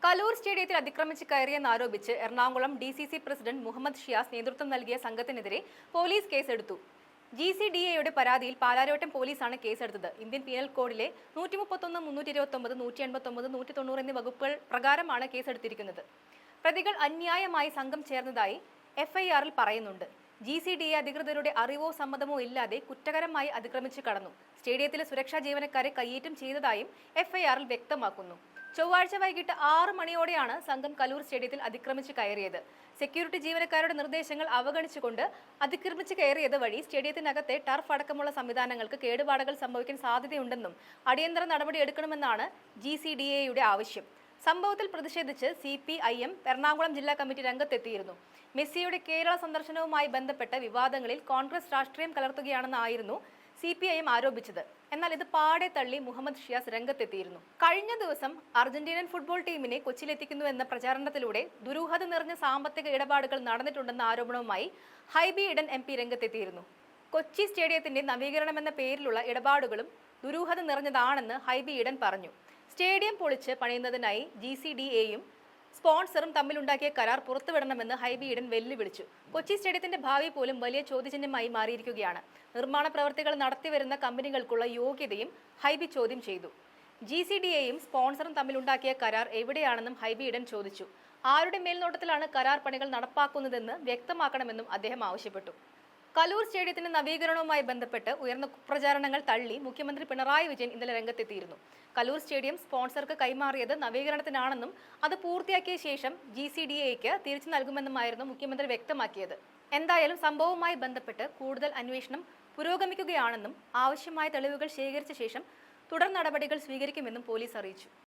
കലൂർ സ്റ്റേഡിയത്തിൽ അതിക്രമിച്ച് കയറിയെന്നാരോപിച്ച് Ernakulam DCC president Muhammad Shiyas നേതൃത്വം നൽകിയ സംഘത്തിനെതിരെ പോലീസ് കേസെടുത്തു. GCDAയുടെ പരാതിയിൽ പാലാരിവട്ടം പോലീസാണ് കേസെടുത്തത്. ഇന്ത്യൻ പീനൽ കോഡിലെ 131, 329, 189, 190 എന്നീ വകുപ്പുകൾ പ്രകാരമാണ് കേസെടുത്തിരിക്കുന്നത്. പ്രതികൾ അന്യായമായി സംഘം ചേർന്നതായി FIRൽ പറയുന്നുണ്ട്. GCDA അധികൃതരുടെ അറിവോ സമ്മതമോ ഇല്ലാതെ കുറ്റകരമായി അതിക്രമിച്ച് കടന്നു. സ്റ്റേഡിയത്തിലെ സുരക്ഷാ ജീവനക്കാരെ കയ്യേറ്റം ചെയ്തതായും FIRൽ വ്യക്തമാക്കുന്നു. ചൊവ്വാഴ്ച വൈകിട്ട് 6 മണിയോടെയാണ് സംഘം കലൂർ സ്റ്റേഡിയത്തിൽ അതിക്രമിച്ച് കയറിയത്. സെക്യൂരിറ്റി ജീവനക്കാരുടെ നിർദ്ദേശങ്ങൾ അവഗണിച്ചുകൊണ്ട് അതിക്രമിച്ച് കയറിയത് വഴി സ്റ്റേഡിയത്തിനകത്തെ ടർഫ് അടക്കമുള്ള സംവിധാനങ്ങൾക്ക് കേടുപാടുകൾ സംഭവിക്കാൻ സാധ്യതയുണ്ടെന്നും അടിയന്തര നടപടി എടുക്കണമെന്നാണ് GCDAയുടെ ആവശ്യം. സംഭവത്തിൽ പ്രതിഷേധിച്ച് CPIM എറണാകുളം ജില്ലാ കമ്മിറ്റി രംഗത്തെത്തിയിരുന്നു. മെസ്സിയുടെ കേരള സന്ദർശനവുമായി ബന്ധപ്പെട്ട വിവാദങ്ങളിൽ കോൺഗ്രസ് രാഷ്ട്രീയം കലർത്തുകയാണെന്നായിരുന്നു CPIM ആരോപിച്ചത്. എന്നാൽ ഇത് പാടെ തള്ളി മുഹമ്മദ് ഷിയാസ് രംഗത്തെത്തിയിരുന്നു. കഴിഞ്ഞ ദിവസം അർജന്റീനൻ ഫുട്ബോൾ ടീമിനെ കൊച്ചിയിലെത്തിക്കുന്നുവെന്ന പ്രചാരണത്തിലൂടെ ദുരൂഹത നിറഞ്ഞ സാമ്പത്തിക ഇടപാടുകൾ നടന്നിട്ടുണ്ടെന്ന ആരോപണവുമായി ഹൈബി ഈഡൻ MP രംഗത്തെത്തിയിരുന്നു. കൊച്ചി സ്റ്റേഡിയത്തിന്റെ നവീകരണമെന്ന പേരിലുള്ള ഇടപാടുകളും ദുരൂഹത നിറഞ്ഞതാണെന്ന് ഹൈബി ഈഡൻ പറഞ്ഞു. സ്റ്റേഡിയം പൊളിച്ച് പണിയുന്നതിനായി GCDAയും സ്പോൺസറും തമ്മിലുണ്ടാക്കിയ കരാർ പുറത്തുവിടണമെന്ന് ഹൈബി ഈഡൻ വെല്ലുവിളിച്ചു. കൊച്ചി സ്റ്റേഡിയത്തിന്റെ ഭാവി പോലും വലിയ ചോദ്യചിഹ്നമായി മാറിയിരിക്കുകയാണ്. നിർമ്മാണ പ്രവർത്തികൾ നടത്തിവരുന്ന കമ്പനികൾക്കുള്ള യോഗ്യതയും ഹൈബി ചോദ്യം ചെയ്തു. GCDAയും സ്പോൺസറും തമ്മിലുണ്ടാക്കിയ കരാർ എവിടെയാണെന്നും ഹൈബി ഈഡൻ ചോദിച്ചു. ആരുടെ മേൽനോട്ടത്തിലാണ് കരാർ പണികൾ നടപ്പാക്കുന്നതെന്ന് വ്യക്തമാക്കണമെന്നും അദ്ദേഹം ആവശ്യപ്പെട്ടു. കലൂർ സ്റ്റേഡിയത്തിന്റെ നവീകരണവുമായി ബന്ധപ്പെട്ട് ഉയർന്ന കുപ്രചാരണങ്ങൾ തള്ളി മുഖ്യമന്ത്രി പിണറായി വിജയൻ ഇന്നലെ രംഗത്തെത്തിയിരുന്നു. കലൂർ സ്റ്റേഡിയം സ്പോൺസർക്ക് കൈമാറിയത് നവീകരണത്തിനാണെന്നും അത് പൂർത്തിയാക്കിയ ശേഷം GCDAയ്ക്ക് തിരിച്ചു നൽകുമെന്നുമായിരുന്നു മുഖ്യമന്ത്രി വ്യക്തമാക്കിയത്. എന്തായാലും സംഭവവുമായി ബന്ധപ്പെട്ട് കൂടുതൽ അന്വേഷണം പുരോഗമിക്കുകയാണെന്നും ആവശ്യമായ തെളിവുകൾ ശേഖരിച്ച ശേഷം തുടർ നടപടികൾ സ്വീകരിക്കുമെന്നും പോലീസ് അറിയിച്ചു.